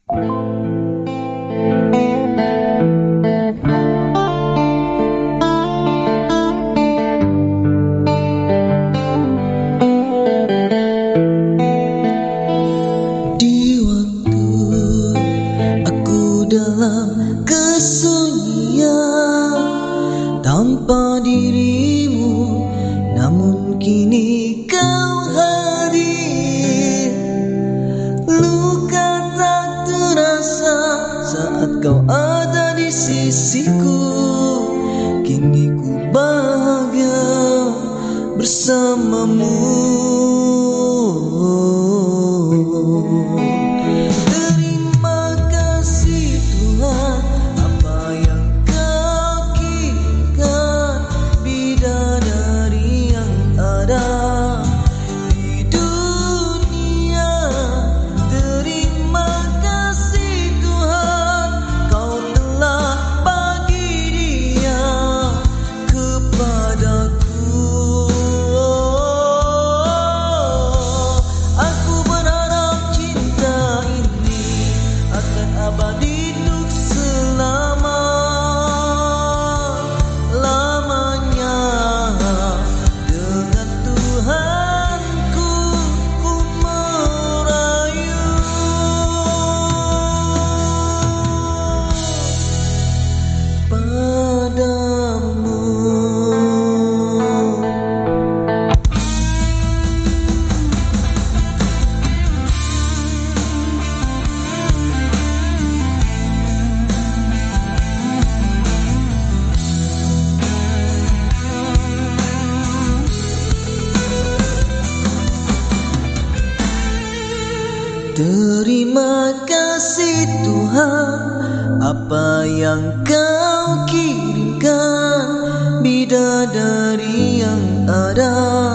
Di waktu aku dalam kesunyian tanpa dirimu, namun kini kau hadir. Luka tak terasa saat kau ada di sisiku. Kini ku bahagia bersamamu. Terima kasih Tuhan, apa yang kau kirimkan, bidadari yang ada di dunia. Terima kasih Tuhan, kau telah bagi dia kepadaku. Aku berharap cinta ini akan abadi untuk selama-lamanya. Dengan Tuhanku ku merayu padamu. Terima kasih Tuhan, apa yang kau kirimkan, bidadari yang ada